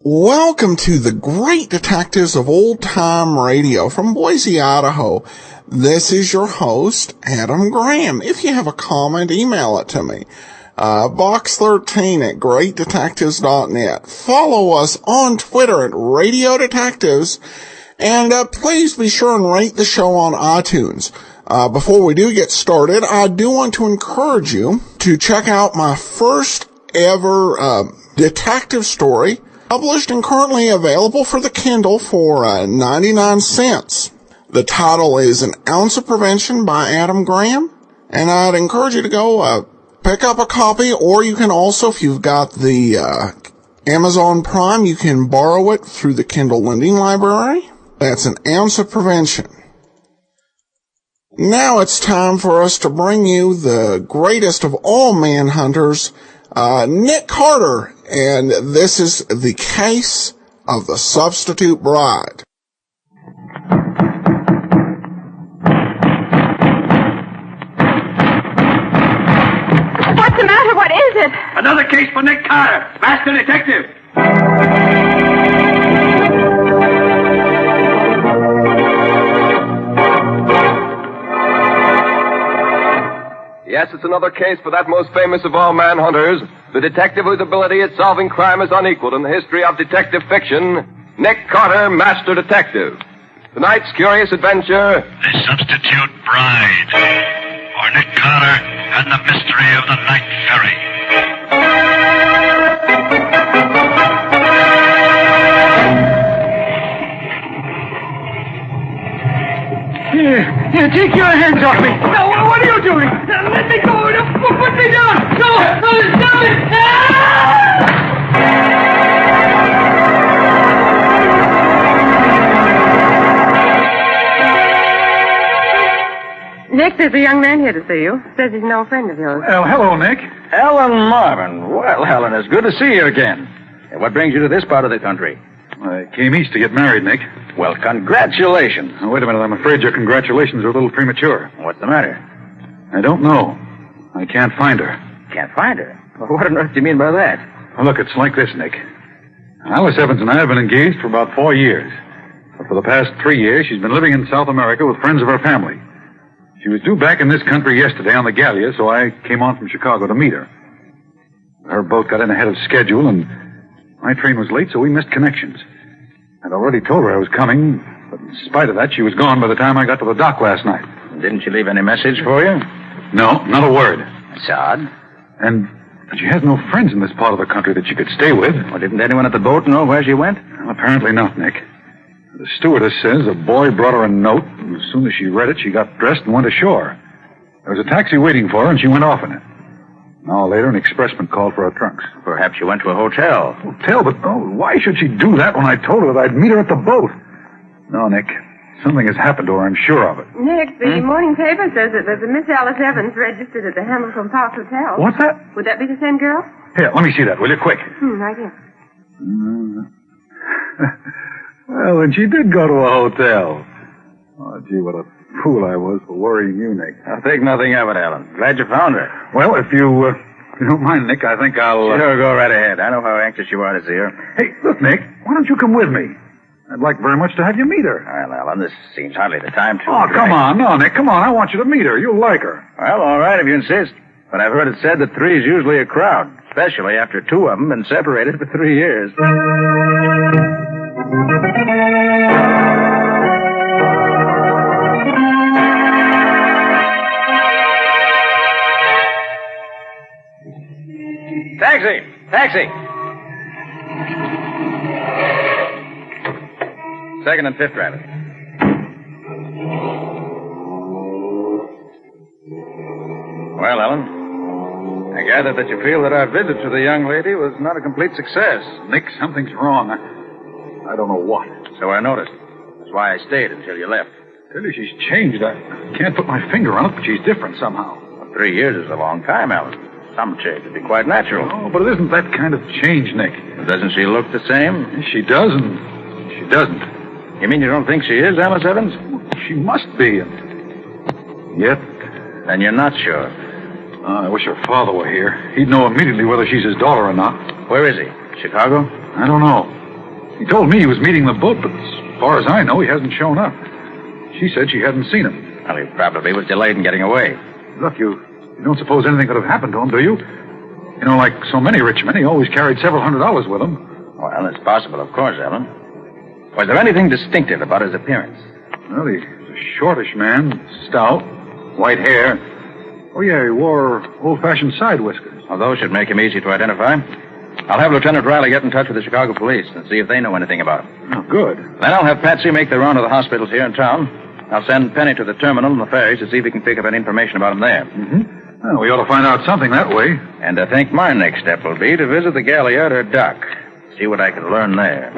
Welcome to the Great Detectives of Old Time Radio from Boise, Idaho. This is your host, Adam Graham. If you have a comment, email it to me. Box13@greatdetectives.net. Follow us on Twitter at Radio Detectives. And please be sure and rate the show on iTunes. Before we do get started, I do want to encourage you to check out my first ever detective story, published and currently available for the Kindle for 99 cents. The title is An Ounce of Prevention by Adam Graham, and I'd encourage you to go pick up a copy, or you can also, if you've got the Amazon Prime, you can borrow it through the Kindle Lending Library. That's An Ounce of Prevention. Now it's time for us to bring you the greatest of all manhunters, Nick Carter, and this is the case of the substitute bride. What's the matter? What is it? Another case for Nick Carter, master detective. Yes, it's another case for that most famous of all manhunters, the detective whose ability at solving crime is unequaled in the history of detective fiction, Nick Carter, master detective. Tonight's curious adventure, The Substitute Bride, or Nick Carter and the Mystery of the Night Ferry. Here, take your hands off me. No, what are you doing? Let me go. Put me down. No, stop it. Nick, there's a young man here to see you. Says he's no friend of yours. Well, hello, Nick. Helen Marvin. Well, Helen, it's good to see you again. What brings you to this part of the country? I came east to get married, Nick. Well, congratulations. Now, wait a minute. I'm afraid your congratulations are a little premature. What's the matter? I don't know. I can't find her. Can't find her? Well, what on earth do you mean by that? Well, look, it's like this, Nick. Alice Evans and I have been engaged for about 4 years. But for the past 3 years, she's been living in South America with friends of her family. She was due back in this country yesterday on the Gallia, so I came on from Chicago to meet her. Her boat got in ahead of schedule, and my train was late, so we missed connections. I'd already told her I was coming, but in spite of that, she was gone by the time I got to the dock last night. Didn't she leave any message for you? No, not a word. That's odd. And she has no friends in this part of the country that she could stay with. Well, didn't anyone at the boat know where she went? Well, apparently not, Nick. The stewardess says a boy brought her a note, and as soon as she read it, she got dressed and went ashore. There was a taxi waiting for her, and she went off in it. An hour later, an expressman called for her trunks. Perhaps she went to a hotel. Hotel? But why should she do that when I told her that I'd meet her at the boat? No, Nick. Something has happened to her, I'm sure of it. Nick, the morning paper says that there's a Miss Alice Evans registered at the Hamilton Park Hotel. What's that? Would that be the same girl? Here, let me see that, will you? Quick. Right here. Well, then she did go to a hotel. Oh, gee, what a fool I was for worrying you, Nick. I'll think nothing of it, Alan. Glad you found her. Well, if you don't mind, Nick, I think I'll... Sure, go right ahead. I know how anxious you are to see her. Hey, look, Nick, why don't you come with me? I'd like very much to have you meet her. Well, Alan, this seems hardly the time to... Oh, come on. No, Nick, come on. I want you to meet her. You'll like her. Well, all right, if you insist. But I've heard it said that 3 is usually a crowd, especially after 2 of them been separated for 3 years. Taxi! Taxi! 2nd and 5th, rather. Well, Ellen, I gather that you feel that our visit to the young lady was not a complete success. Nick, something's wrong. I don't know what. So I noticed. That's why I stayed until you left. Tell you she's changed. I can't put my finger on it, but she's different somehow. Well, 3 years is a long time, Alan. Some change would be quite natural. Oh, but it isn't that kind of change, Nick. Doesn't she look the same? She does, and she doesn't. You mean you don't think she is, Alice Evans? She must be, and yet... Then you're not sure. I wish her father were here. He'd know immediately whether she's his daughter or not. Where is he? Chicago? I don't know. He told me he was meeting the boat, but as far as I know, he hasn't shown up. She said she hadn't seen him. Well, he probably was delayed in getting away. Look, you don't suppose anything could have happened to him, do you? You know, like so many rich men, he always carried several $100s with him. Well, it's possible, of course, Ellen. Was there anything distinctive about his appearance? Well, he's a shortish man, stout, white hair. Oh, yeah, he wore old-fashioned side whiskers. Well, those should make him easy to identify. I'll have Lieutenant Riley get in touch with the Chicago police and see if they know anything about him. Oh, good. Then I'll have Patsy make the round of the hospitals here in town. I'll send Penny to the terminal and the ferries to see if we can pick up any information about him there. Mm-hmm. Well, we ought to find out something that way. And I think my next step will be to visit the Galliard or dock. See what I can learn there.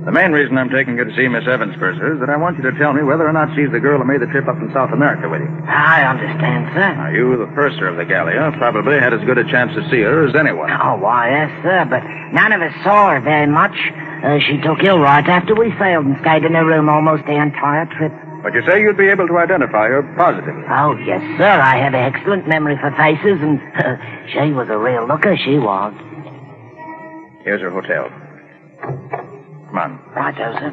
The main reason I'm taking you to see Miss Evans, Purser, is that I want you to tell me whether or not she's the girl who made the trip up from South America with you. I understand, sir. Now, you, the purser of the Gallia, probably had as good a chance to see her as anyone. Oh, why, yes, sir, but none of us saw her very much. She took ill right after we sailed and stayed in her room almost the entire trip. But you say you'd be able to identify her positively. Oh, yes, sir. I have an excellent memory for faces, and she was a real looker, she was. Here's her hotel. Come on. Righto, sir.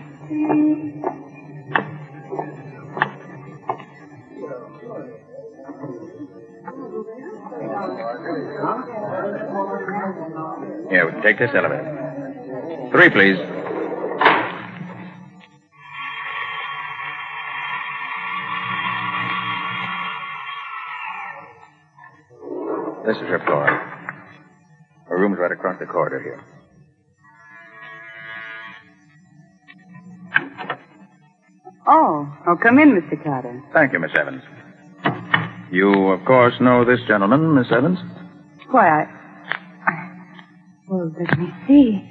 Here, we can take this elevator. 3, please. This is her floor. Her room's right across the corridor here. Oh, come in, Mr. Carter. Thank you, Miss Evans. You, of course, know this gentleman, Miss Evans? Why, well, let me see.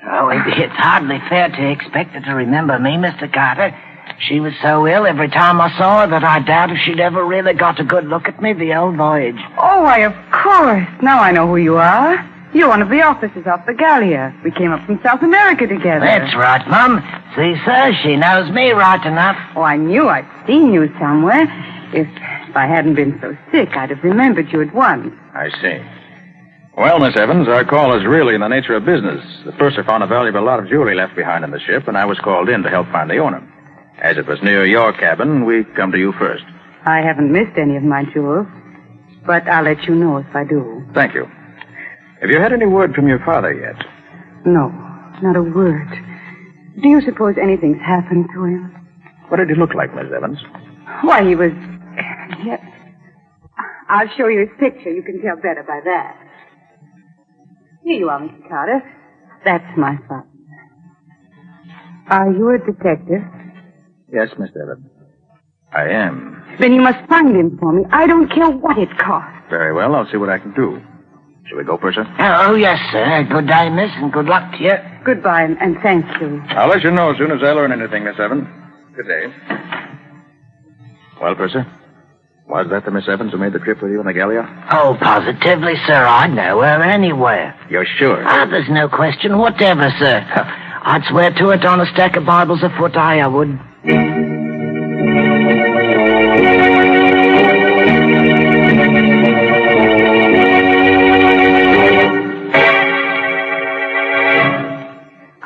Oh, it's hardly fair to expect her to remember me, Mr. Carter. She was so ill every time I saw her that I doubt if she'd ever really got a good look at me the whole voyage. Oh, why, of course. Now I know who you are. You're one of the officers off the Gallia. We came up from South America together. That's right, Mum. See, sir, she knows me right enough. Oh, I knew I'd seen you somewhere. If I hadn't been so sick, I'd have remembered you at once. I see. Well, Miss Evans, our call is really in the nature of business. The purser found a valuable lot of jewelry left behind in the ship, and I was called in to help find the owner. As it was near your cabin, we come to you first. I haven't missed any of my jewels, but I'll let you know if I do. Thank you. Have you had any word from your father yet? No, not a word. Do you suppose anything's happened to him? What did he look like, Miss Evans? Why, he was... Yes. I'll show you his picture. You can tell better by that. Here you are, Mr. Carter. That's my father. Are you a detective? Yes, Miss Evans. I am. Then you must find him for me. I don't care what it costs. Very well, I'll see what I can do. Shall we go, Purser? Oh, yes, sir. Good day, miss, and good luck to you. Goodbye, and thank you. I'll let you know as soon as I learn anything, Miss Evans. Good day. Well, Purser, was that the Miss Evans who made the trip with you in the Gallia? Oh, positively, sir. I'd know her anywhere. You're sure? There's no question whatever, sir. I'd swear to it on a stack of Bibles afoot, I would.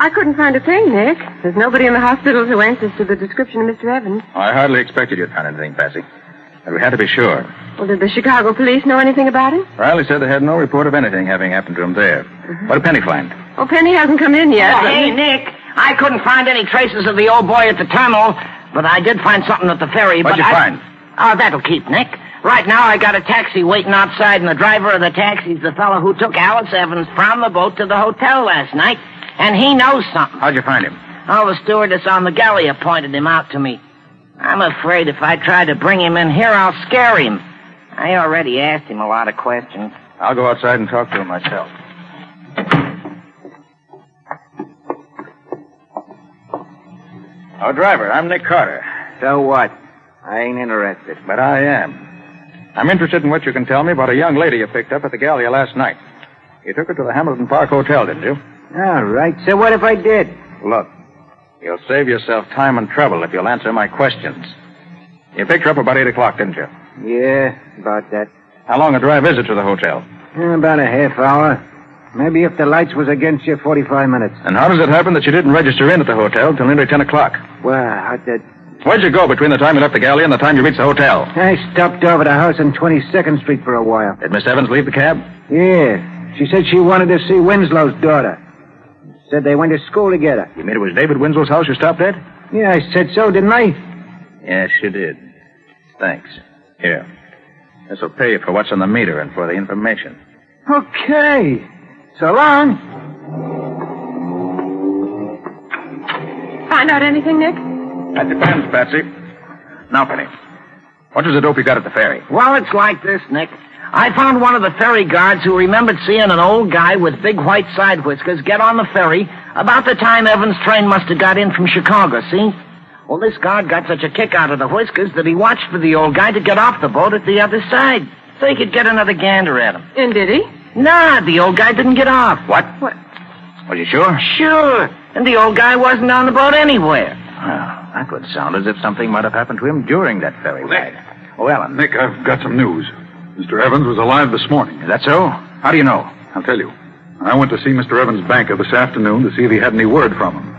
I couldn't find a thing, Nick. There's nobody in the hospital who answers to the description of Mr. Evans. I hardly expected you'd find anything, Patsy. But we had to be sure. Well, did the Chicago police know anything about him? Riley said they had no report of anything having happened to him there. What did Penny find? Oh, Penny hasn't come in yet. Hey, Nick, I couldn't find any traces of the old boy at the terminal, but I did find something at the ferry. What'd you find? Oh, that'll keep, Nick. Right now, I got a taxi waiting outside, and the driver of the taxi's the fellow who took Alice Evans from the boat to the hotel last night, and he knows something. How'd you find him? Oh, the stewardess on the Gallia pointed him out to me. I'm afraid if I try to bring him in here, I'll scare him. I already asked him a lot of questions. I'll go outside and talk to him myself. Oh, driver, I'm Nick Carter. So what? I ain't interested. But I am. I'm interested in what you can tell me about a young lady you picked up at the Gallia last night. You took her to the Hamilton Park Hotel, didn't you? All right. So what if I did? Look, you'll save yourself time and trouble if you'll answer my questions. You picked her up about 8 o'clock, didn't you? Yeah, about that. How long a drive is it to the hotel? About a half hour. Maybe if the lights was against you, 45 minutes. And how does it happen that you didn't register in at the hotel till nearly 10 o'clock? Well, Where'd you go between the time you left the Gallia and the time you reached the hotel? I stopped over the house on 22nd Street for a while. Did Miss Evans leave the cab? Yeah. She said she wanted to see Winslow's daughter. Said they went to school together. You mean it was David Winslow's house you stopped at? Yeah, I said so, didn't I? Yes, you did. Thanks. Here. This will pay you for what's on the meter and for the information. Okay. So long. Find out anything, Nick? That depends, Patsy. Now, Penny, what was the dope you got at the ferry? Well, it's like this, Nick. I found one of the ferry guards who remembered seeing an old guy with big white side whiskers get on the ferry about the time Evans' train must have got in from Chicago, see? Well, this guard got such a kick out of the whiskers that he watched for the old guy to get off the boat at the other side so he could get another gander at him. And did he? Nah, the old guy didn't get off. What? What? Are you sure? Sure. And the old guy wasn't on the boat anywhere. Well, that would sound as if something might have happened to him during that ferry ride. Oh, Ellen. Nick, I've got some news. Mr. Evans was alive this morning. Is that so? How do you know? I'll tell you. I went to see Mr. Evans' banker this afternoon to see if he had any word from him.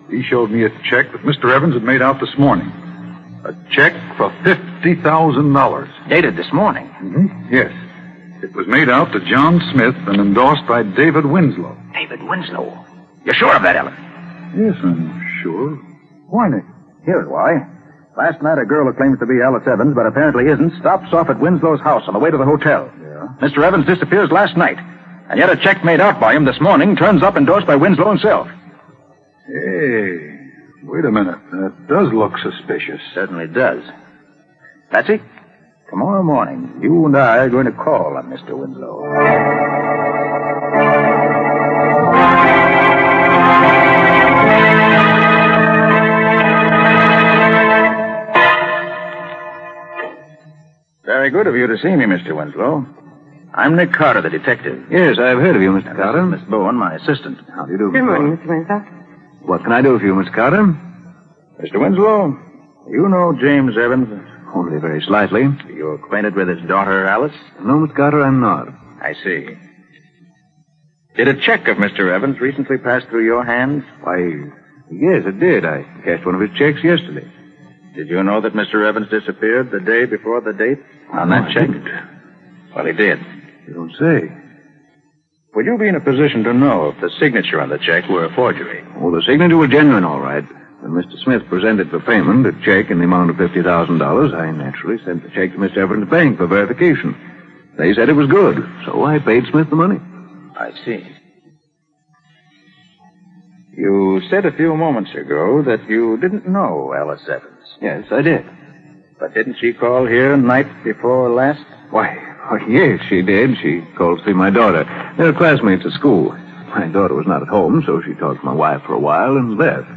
He showed me a check that Mr. Evans had made out this morning. A check for $50,000. Dated this morning? Mm-hmm. Yes. It was made out to John Smith and endorsed by David Winslow. David Winslow? You're sure of that, Ellen? Yes, I'm sure. Why, Nick? Here's why. Last night, a girl who claims to be Alice Evans, but apparently isn't, stops off at Winslow's house on the way to the hotel. Yeah? Mr. Evans disappears last night, and yet a check made out by him this morning turns up endorsed by Winslow himself. Hey, wait a minute. That does look suspicious. Certainly does. Patsy, tomorrow morning, you and I are going to call on Mr. Winslow. Very good of you to see me, Mr. Winslow. I'm Nick Carter, the detective. Yes, I've heard of you, Mr. Carter. Miss Bowen, my assistant. How do you do, Good Mr. morning, Carter? Mr. Winslow. What can I do for you, Mr. Carter? Mr. Winslow, you know James Evans? Only very slightly. Are you acquainted with his daughter, Alice? No, Mr. Carter, I'm not. I see. Did a check of Mr. Evans recently pass through your hands? Why, yes, it did. I cashed one of his checks yesterday. Did you know that Mr. Evans disappeared the day before the date on that I check? didn't. Well, he did. You don't say. Would you be in a position to know if the signature on the check were a forgery? Well, the signature was genuine, all right. When Mr. Smith presented for payment a check in the amount of $50,000, I naturally sent the check to Mr. Evans' bank for verification. They said it was good, so I paid Smith the money. I see. You said a few moments ago that you didn't know Alice Evans. Yes, I did. But didn't she call here night before last? Why, yes, she did. She called to see my daughter. They're classmates at school. My daughter was not at home, so she talked to my wife for a while and left.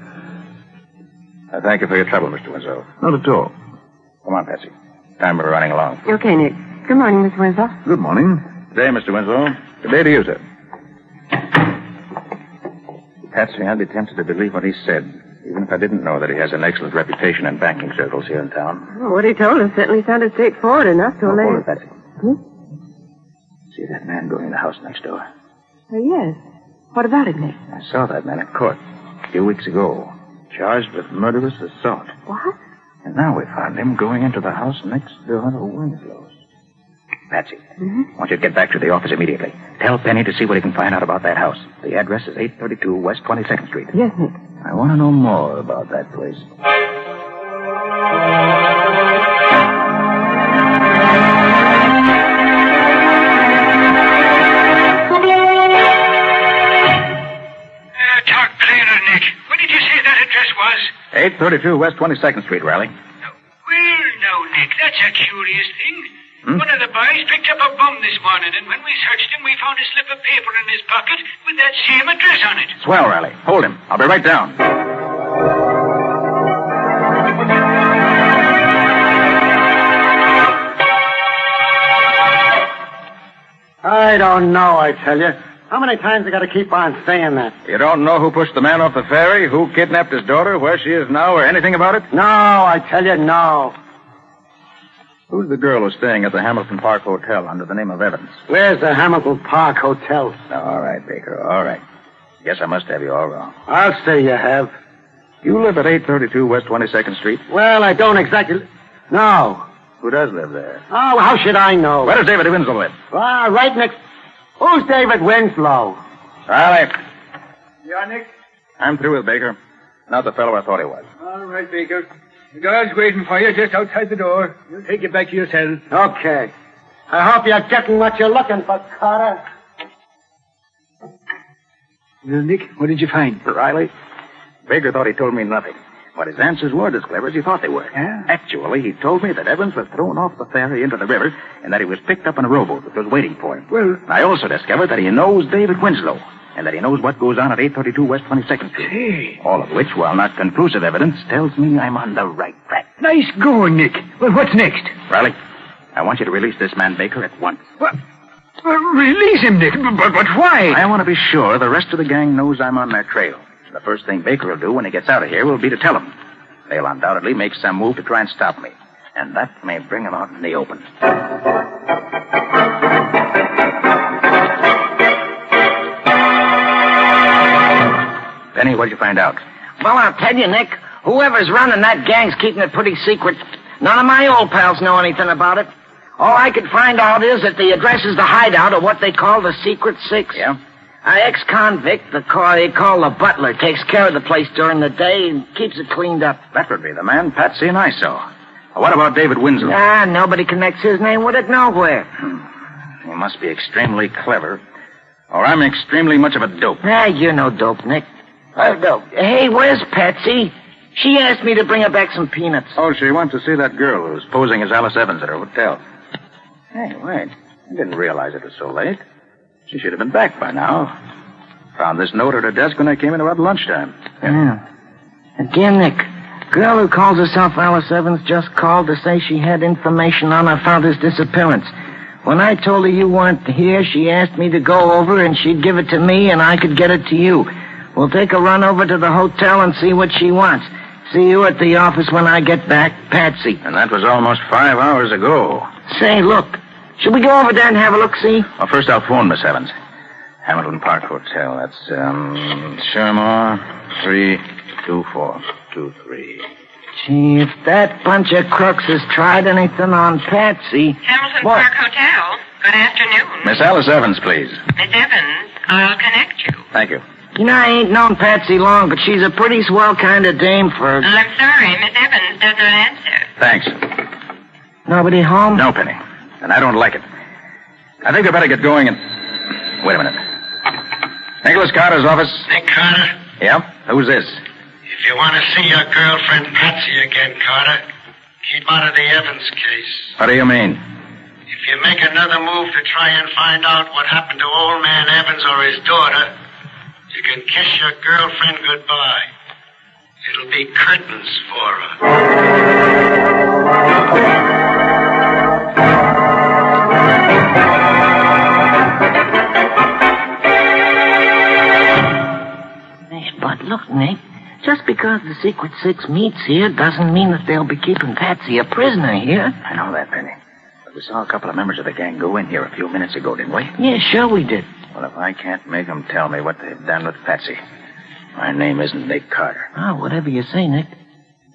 Thank you for your trouble, Mr. Winslow. Not at all. Come on, Patsy. Time we're running along. Okay, Nick. Good morning, Mr. Winslow. Good morning. Good day, Mr. Winslow. Good day to you, sir. Patsy, I'd be tempted to believe what he said, even if I didn't know that he has an excellent reputation in banking circles here in town. Well, what he told us certainly sounded straightforward enough to Hold allay... it, Patsy. See that man going in the house next door? Yes. What about it, Nick? I saw that man in court a few weeks ago, charged with murderous assault. What? And now we found him going into the house next door to Winslow's. Patsy, I want you to get back to the office immediately. Tell Penny to see what he can find out about that house. The address is 832 West 22nd Street. Yes, Nick. I want to know more about that place. Talk clearer, Nick. What did you say that address was? 832 West 22nd Street, Riley. Well, now, Nick, that's a curious thing. One of the boys picked up a bum this morning, and when we searched him, we found a slip of paper in his pocket with that same address on it. Swell, Riley. Hold him. I'll be right down. I don't know, I tell you. How many times I got to keep on saying that? You don't know who pushed the man off the ferry, who kidnapped his daughter, where she is now, or anything about it? No, I tell you, no. Who's the girl who's staying at the Hamilton Park Hotel under the name of Evans? Where's the Hamilton Park Hotel? All right, Baker, all right. Guess I must have you all wrong. I'll say you have. You live at 832 West 22nd Street? Well, I don't exactly... No. Who does live there? Oh, how should I know? Where does David Winslow live? Ah, right next... Who's David Winslow? Riley. Yeah, Nick? I'm through with Baker. Not the fellow I thought he was. All right, Baker. The guard's waiting for you just outside the door. He'll take you back to your cell. Okay. I hope you're getting what you're looking for, Carter. Well, Nick, what did you find? Riley, Baker thought he told me nothing. But his answers weren't as clever as he thought they were. Yeah? Actually, he told me that Evans was thrown off the ferry into the river and that he was picked up in a rowboat that was waiting for him. Well... I also discovered that he knows David Winslow and that he knows what goes on at 832 West 22nd Street. Hey. All of which, while not conclusive evidence, tells me I'm on the right track. Nice going, Nick. Well, what's next? Riley, I want you to release this man Baker at once. What? Release him, Nick. But why? I want to be sure the rest of the gang knows I'm on their trail. The first thing Baker will do when he gets out of here will be to tell them. They'll undoubtedly make some move to try and stop me. And that may bring him out in the open. Penny, what'd you find out? Well, I'll tell you, Nick. Whoever's running that gang's keeping it pretty secret. None of my old pals know anything about it. All I could find out is that the address is the hideout of what they call the Secret Six. Yeah? An ex-convict, they call the butler, takes care of the place during the day and keeps it cleaned up. That would be the man Patsy and I saw. What about David Winslow? Nobody connects his name with it nowhere. He must be extremely clever, or I'm extremely much of a dope. You're no dope, Nick. Dope. Hey, where's Patsy? She asked me to bring her back some peanuts. Oh, she went to see that girl who's posing as Alice Evans at her hotel. Hey, wait. I didn't realize it was so late. She should have been back by now. Found this note at her desk when I came in about lunchtime. Yeah. Again, Nick. Girl who calls herself Alice Evans just called to say she had information on her father's disappearance. When I told her you weren't here, she asked me to go over and she'd give it to me and I could get it to you. We'll take a run over to the hotel and see what she wants. See you at the office when I get back, Patsy. And that was almost 5 hours ago. Say, look. Should we go over there and have a look-see? Well, first I'll phone Miss Evans. Hamilton Park Hotel. That's, Shermore 32423. Gee, if that bunch of crooks has tried anything on Patsy... Hamilton Park Hotel. Good afternoon. Miss Alice Evans, please. Miss Evans, I'll connect you. Thank you. You know, I ain't known Patsy long, but she's a pretty swell kind of dame for... I'm sorry, Miss Evans does not answer. Thanks. Nobody home? No, Penny. And I don't like it. I think I better get going and... Wait a minute. Nicholas Carter's office. Nick Carter? Yeah? Who's this? If you want to see your girlfriend Patsy again, Carter, keep out of the Evans case. What do you mean? If you make another move to try and find out what happened to old man Evans or his daughter, you can kiss your girlfriend goodbye. It'll be curtains for her. But look, Nick, just because the Secret Six meets here doesn't mean that they'll be keeping Patsy a prisoner here. I know that, Penny. But we saw a couple of members of the gang go in here a few minutes ago, didn't we? Yeah, sure we did. Well, if I can't make them tell me what they've done with Patsy, my name isn't Nick Carter. Oh, whatever you say, Nick.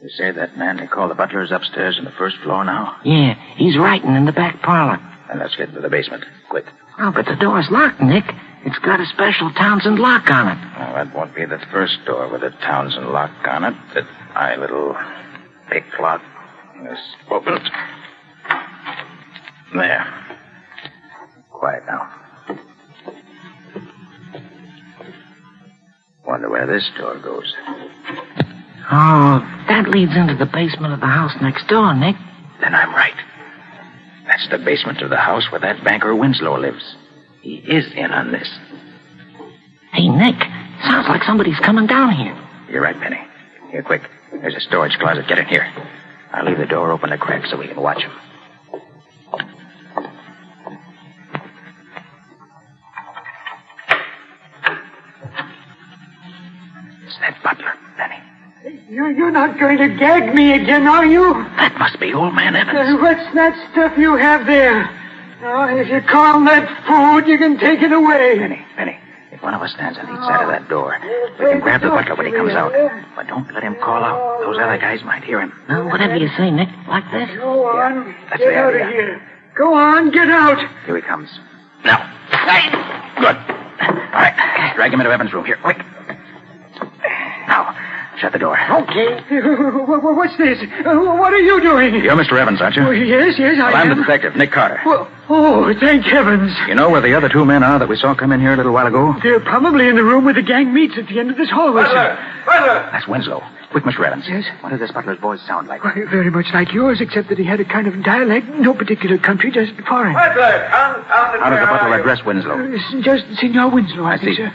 You say that man they call the butler is upstairs on the first floor now? Yeah, he's writing in the back parlor. Then let's get to the basement. Quick. Oh, but the door's locked, Nick. It's got a special Townsend lock on it. Well, that won't be the first door with a Townsend lock on it. That my little pick lock is opened. There. Quiet now. Wonder where this door goes. Oh, That leads into the basement of the house next door, Nick. Then I'm right. That's the basement of the house where that banker Winslow lives. He is in on this. Hey, Nick, sounds like somebody's coming down here. You're right, Penny. Here, quick. There's a storage closet. Get in here. I'll leave the door open a crack so we can watch him. It's that butler, Penny. You're not going to gag me again, are you? That must be old man Evans. What's that stuff you have there? Oh, if you call that food, you can take it away. Penny. If one of us stands on each side of that door, we can grab the butler when he comes out. But don't let him call out. Those other guys might hear him. No, whatever you say, Nick. Like this. Go on. That's Get the out idea. of here. Go on, get out. Here he comes. Now. Good. All right. Drag him into Evans' room. Here, quick. Now, shut the door. Okay. What's this? What are you doing? You're Mr. Evans, aren't you? Oh, yes, I Well, I'm am. the detective, Nick Carter. Well, thank heavens. You know where the other two men are that we saw come in here a little while ago? They're probably in the room where the gang meets at the end of this hallway, sir. Butler! That's Winslow. Quick, Mr. Evans. Yes? What does this butler's voice sound like? Why, very much like yours, except that he had a kind of dialect, no particular country, just foreign. Butler! How does the butler address Winslow? Just Senor Winslow, I think, see. sir.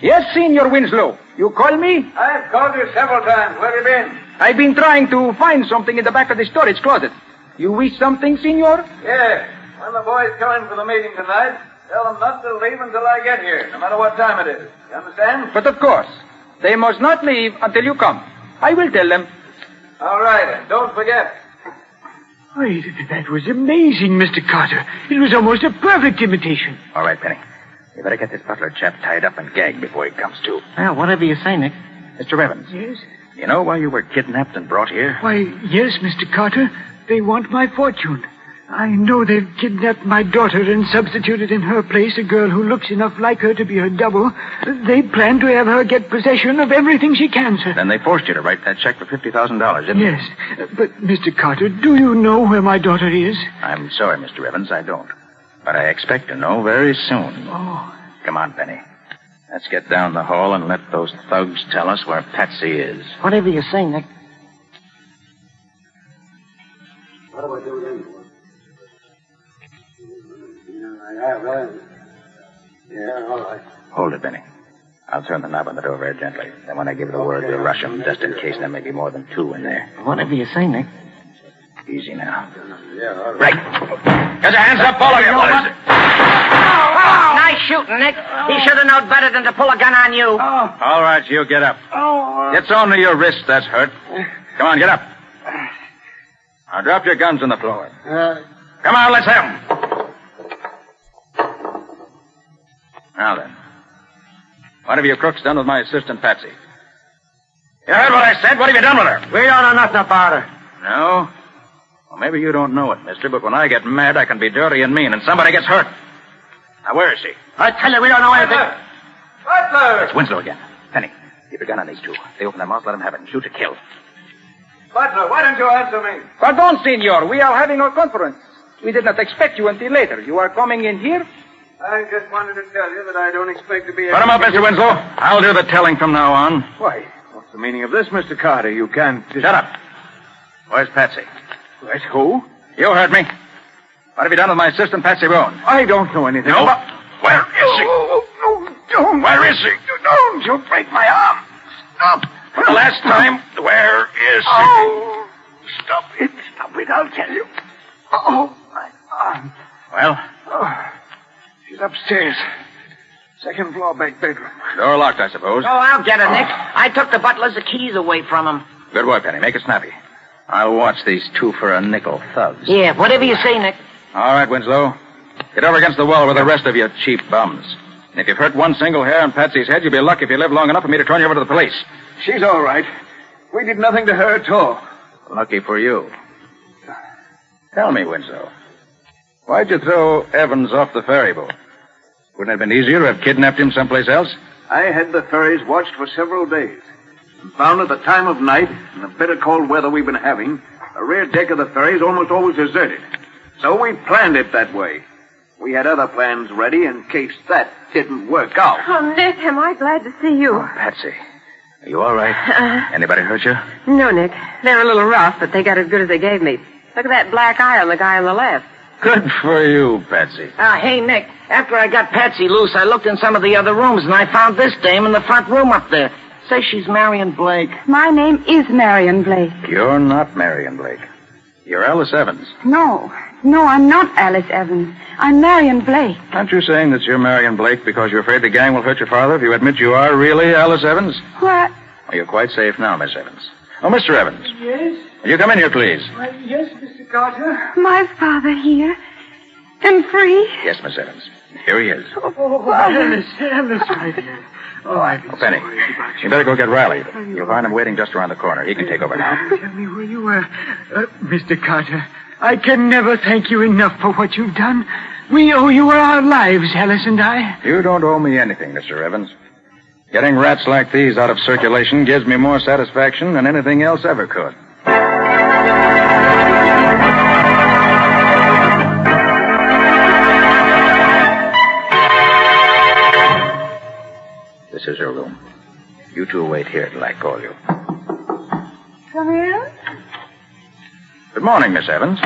Yes, Senor Winslow. You call me? I've called you several times. Where have you been? I've been trying to find something in the back of the storage closet. You wish something, Senor? Yes. When the boys come in for the meeting tonight, tell them not to leave until I get here, no matter what time it is. You understand? But of course, they must not leave until you come. I will tell them. All right, and don't forget. Wait, that was amazing, Mr. Carter. It was almost a perfect imitation. All right, Penny. You better get this butler chap tied up and gagged before he comes to. Well, whatever you say, Nick. Mr. Evans. Yes? You know why you were kidnapped and brought here? Why, yes, Mr. Carter. They want my fortune. I know they've kidnapped my daughter and substituted in her place a girl who looks enough like her to be her double. They plan to have her get possession of everything she can, sir. Then they forced you to write that check for $50,000, didn't they? Yes. But, Mr. Carter, do you know where my daughter is? I'm sorry, Mr. Evans, I don't. But I expect to know very soon. Oh. Come on, Penny. Let's get down the hall and let those thugs tell us where Patsy is. Whatever you say, Nick. What do I do then? All right. Hold it, Benny. I'll turn the knob on the door very gently. Then when I give the word, we'll rush them, just in case there may be more than two in there. Whatever you say, Nick. Easy now. Yeah, all right. Get your hands up, all of you. What is it? Nice shooting, Nick. He should have known better than to pull a gun on you. All right, you get up. It's only your wrist that's hurt. Come on, get up. Now drop your guns on the floor. Come on, let's have 'em. Now then. What have you crooks done with my assistant, Patsy? You heard what I said? What have you done with her? We don't know nothing about her. No? Well, maybe you don't know it, mister, but when I get mad, I can be dirty and mean, and somebody gets hurt. Now, where is she? I tell you, we don't know anything. Butler! It's Winslow again. Penny, keep your gun on these two. They open their mouths, let them have it, and shoot to kill. Butler, why don't you answer me? Pardon, Senor. We are having a conference. We did not expect you until later. You are coming in here? I just wanted to tell you that I don't expect to be... Put him up, Mr. Winslow. I'll do the telling from now on. Why, what's the meaning of this, Mr. Carter? You can't... Shut up. Where's Patsy? Where's who? You heard me. What have you done with my assistant, Patsy Bone? I don't know anything. No, but where is she? No, don't. Where is she? Don't. You'll break my arm. Stop. For the last time, where is she? Oh, stop it. Stop it, I'll tell you. Oh, my arm. Well? Oh, she's upstairs. Second floor, back bedroom. Door locked, I suppose. Oh, I'll get her, Nick. I took the butler's keys away from him. Good work, Penny. Make it snappy. I'll watch these two for a nickel thugs. Yeah, whatever you say, Nick. All right, Winslow. Get over against the wall with the rest of you cheap bums. And if you've hurt one single hair on Patsy's head, you'll be lucky if you live long enough for me to turn you over to the police. She's all right. We did nothing to her at all. Lucky for you. Tell me, Winslow, why'd you throw Evans off the ferry boat? Wouldn't it have been easier to have kidnapped him someplace else? I had the ferries watched for several days and found at the time of night, in the bitter cold weather we've been having, the rear deck of the ferry is almost always deserted. So we planned it that way. We had other plans ready in case that didn't work out. Oh, Nick, am I glad to see you. Oh, Patsy. Are you all right? Anybody hurt you? No, Nick. They're a little rough, but they got as good as they gave me. Look at that black eye on the guy on the left. Good for you, Patsy. Hey, Nick, after I got Patsy loose, I looked in some of the other rooms, and I found this dame in the front room up there. Says she's Marion Blake. My name is Marion Blake. You're not Marion Blake. You're Alice Evans. No, I'm not Alice Evans. I'm Marion Blake. Aren't you saying that you're Marion Blake because you're afraid the gang will hurt your father if you admit you are really Alice Evans? What? Well, you're quite safe now, Miss Evans. Oh, Mr. Evans. Yes? Will you come in here, please? Yes, Mr. Carter. My father here. And free? Yes, Miss Evans. Here he is. Oh, Alice, my dear. Oh, I've been Penny, worried about you. you better go get Riley. You'll find him waiting just around the corner. He can take over now. Tell me where you were. Mr. Carter, I can never thank you enough for what you've done. We owe you our lives, Alice and I. You don't owe me anything, Mr. Evans. Getting rats like these out of circulation gives me more satisfaction than anything else ever could. This is your room. You two wait here till I call you. Come in? Good morning, Miss Evans.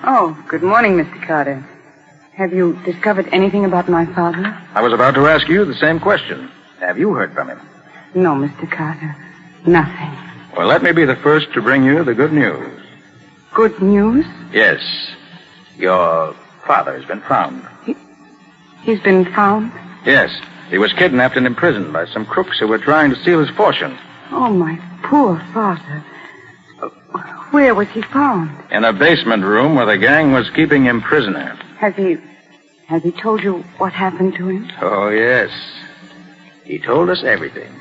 Oh, good morning, Mr. Carter. Have you discovered anything about my father? I was about to ask you the same question. Have you heard from him? No, Mr. Carter. Nothing. Well, let me be the first to bring you the good news. Good news? Yes. Your father has been found. He's been found? Yes. He was kidnapped and imprisoned by some crooks who were trying to steal his fortune. Oh, my poor father. Where was he found? In a basement room where the gang was keeping him prisoner. Has he told you what happened to him? Oh, yes. He told us everything.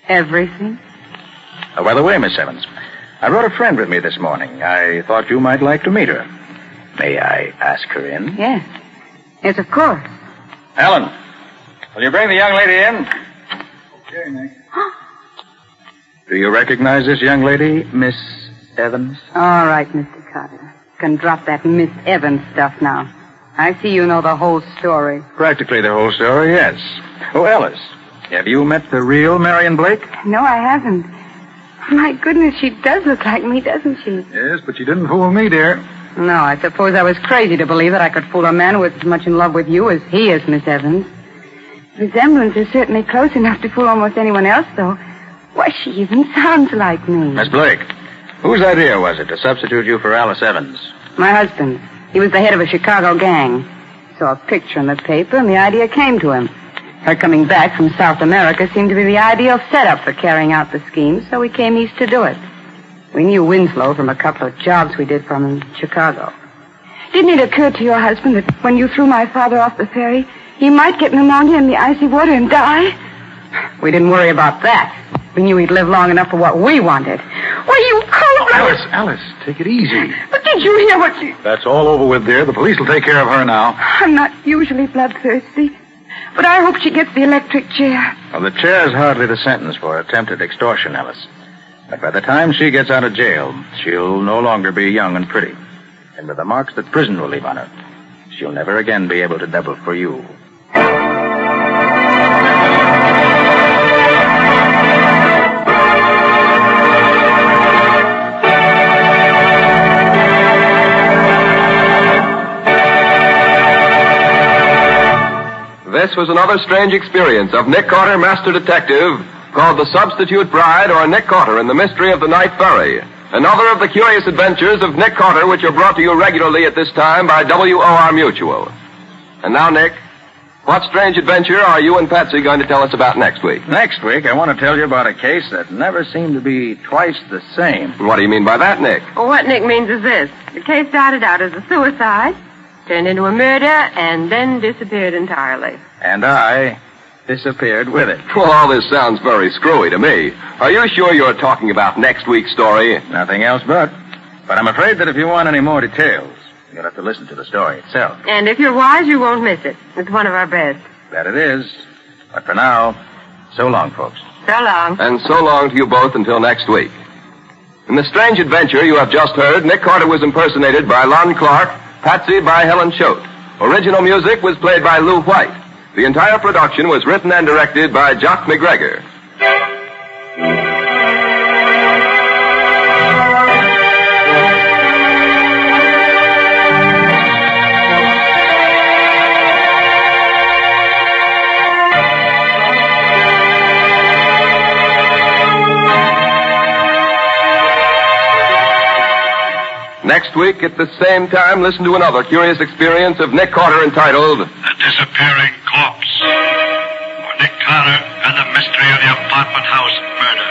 Everything? Oh, by the way, Miss Evans, I brought a friend with me this morning. I thought you might like to meet her. May I ask her in? Yes. Yes, of course. Alan, will you bring the young lady in? Okay, Nick. Do you recognize this young lady, Miss Evans? All right, Mr. Carter. You can drop that Miss Evans stuff now. I see you know the whole story. Practically the whole story, yes. Oh, Alice, have you met the real Marion Blake? No, I haven't. My goodness, she does look like me, doesn't she? Yes, but you didn't fool me, dear. No, I suppose I was crazy to believe that I could fool a man who was as much in love with you as he is, Miss Evans. The resemblance is certainly close enough to fool almost anyone else, though. Why, she even sounds like me. Miss Blake, whose idea was it to substitute you for Alice Evans? My husband. He was the head of a Chicago gang. Saw a picture in the paper, and the idea came to him. Her coming back from South America seemed to be the ideal setup for carrying out the scheme, so we came east to do it. We knew Winslow from a couple of jobs we did from in Chicago. Didn't it occur to your husband that when you threw my father off the ferry, he might get pneumonia in the icy water and die? We didn't worry about that. We knew he'd live long enough for what we wanted. Why, you cold-blooded... Alice, take it easy. But did you hear what she... That's all over with, dear. The police will take care of her now. I'm not usually bloodthirsty, but I hope she gets the electric chair. Well, the chair's hardly the sentence for attempted extortion, Alice. But by the time she gets out of jail, she'll no longer be young and pretty. And with the marks that prison will leave on her, she'll never again be able to double for you. This was another strange experience of Nick Carter, Master Detective, called The Substitute Bride, or Nick Carter and the Mystery of the Night Ferry. Another of the curious adventures of Nick Carter, which are brought to you regularly at this time by WOR Mutual. And now, Nick, what strange adventure are you and Patsy going to tell us about next week? Next week, I want to tell you about a case that never seemed to be twice the same. What do you mean by that, Nick? Well, what Nick means is this. The case started out as a suicide, turned into a murder, and then disappeared entirely. And I disappeared with it. Well, all this sounds very screwy to me. Are you sure you're talking about next week's story? Nothing else but. But I'm afraid that if you want any more details, you'll have to listen to the story itself. And if you're wise, you won't miss it. It's one of our best. That it is. But for now, so long, folks. So long. And so long to you both until next week. In the strange adventure you have just heard, Nick Carter was impersonated by Lon Clark, Patsy by Helen Choate. Original music was played by Lou White. The entire production was written and directed by Jock McGregor. Next week at the same time, listen to another curious experience of Nick Carter entitled The Disappearing Corpse. For Nick Carter and the Mystery of the Apartment House Murder.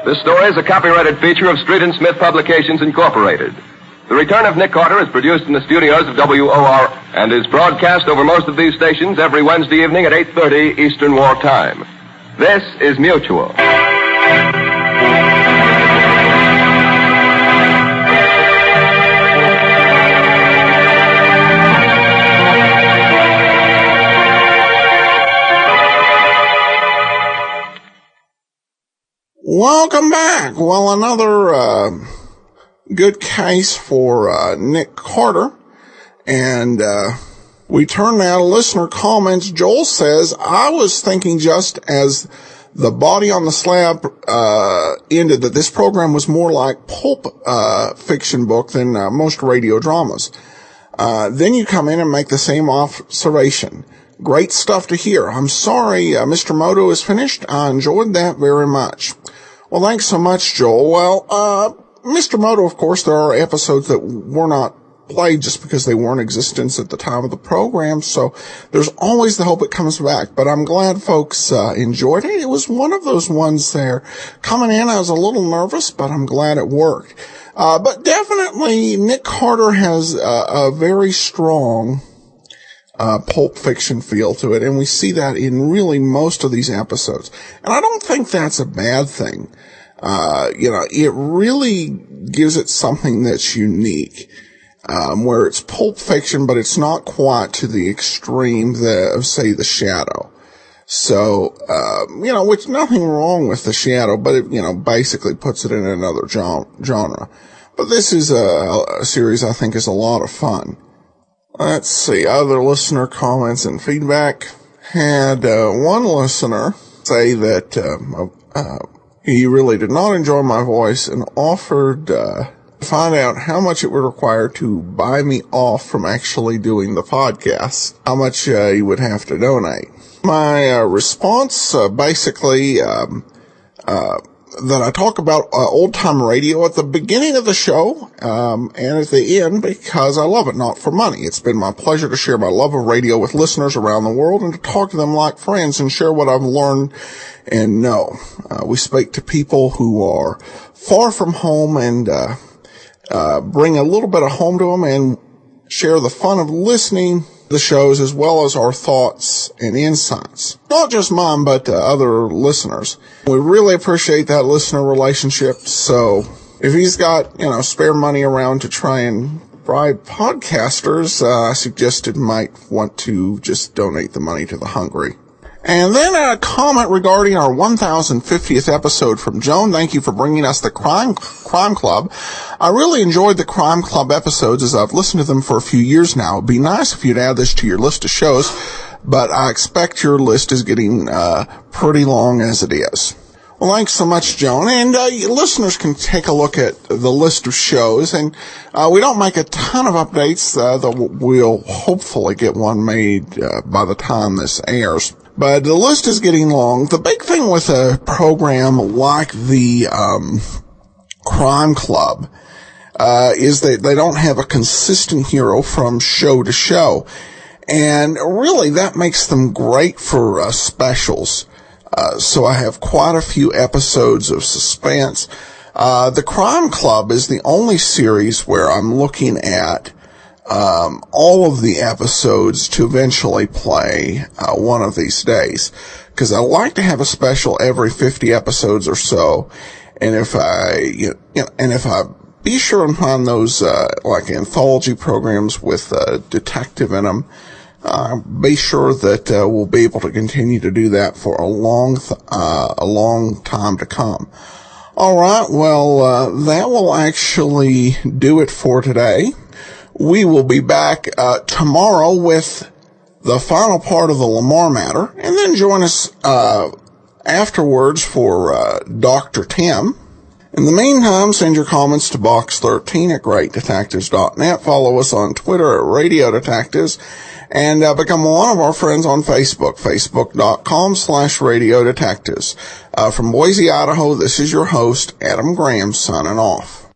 This story is a copyrighted feature of Street and Smith Publications, Incorporated. The Return of Nick Carter is produced in the studios of WOR and is broadcast over most of these stations every Wednesday evening at 8:30 Eastern War Time. This is Mutual. Welcome back. Well, another good case for Nick Carter. And we turn now to listener comments. Joel says, I was thinking just as the Body on the Slab ended that this program was more like pulp fiction book than most radio dramas. Then you come in and make the same observation. Great stuff to hear. I'm sorry Mr. Moto is finished. I enjoyed that very much. Well, thanks so much, Joel. Well, Mr. Moto, of course, there are episodes that were not played just because they weren't in existence at the time of the program, so there's always the hope it comes back. But I'm glad folks enjoyed it. It was one of those ones there. Coming in, I was a little nervous, but I'm glad it worked. But definitely, Nick Carter has a very strong pulp fiction feel to it, and we see that in really most of these episodes. And I don't think that's a bad thing. It really gives it something that's unique, where it's pulp fiction, but it's not quite to the extreme of, say, The Shadow. So, which nothing wrong with The Shadow, but it, basically puts it in another genre. But this is a series I think is a lot of fun. Let's see, other listener comments and feedback. Had one listener say that he really did not enjoy my voice and offered to find out how much it would require to buy me off from actually doing the podcast, how much he would have to donate. My response, basically, that I talk about old-time radio at the beginning of the show and at the end because I love it, not for money. It's been my pleasure to share my love of radio with listeners around the world and to talk to them like friends and share what I've learned and know. We speak to people who are far from home and bring a little bit of home to them and share the fun of listening the shows as well as our thoughts and insights. Not just mine, but other listeners. We really appreciate that listener relationship. So if he's got, spare money around to try and bribe podcasters, I suggested might want to just donate the money to the hungry. And then a comment regarding our 1050th episode from Joan. Thank you for bringing us the Crime Club. I really enjoyed the Crime Club episodes as I've listened to them for a few years now. It'd be nice if you'd add this to your list of shows, but I expect your list is getting pretty long as it is. Well, thanks so much, Joan. And listeners can take a look at the list of shows. And we don't make a ton of updates, though we'll hopefully get one made by the time this airs. But the list is getting long. The big thing with a program like the Crime Club is that they don't have a consistent hero from show to show. And really, that makes them great for specials. So I have quite a few episodes of suspense. The Crime Club is the only series where I'm looking at all of the episodes to eventually play one of these days, because I like to have a special every 50 episodes or so. And if I be sure and find those like anthology programs with detective in them, be sure that we'll be able to continue to do that for a long time to come. All right, well, that will actually do it for today. We will be back tomorrow with the final part of the Lamar matter, and then join us afterwards for Dr. Tim. In the meantime, send your comments to box13 at greatdetectives.net. Follow us on Twitter at Radio Detectives, and become one of our friends on Facebook, facebook.com/Radio Detectives. From Boise, Idaho, this is your host, Adam Graham, signing off.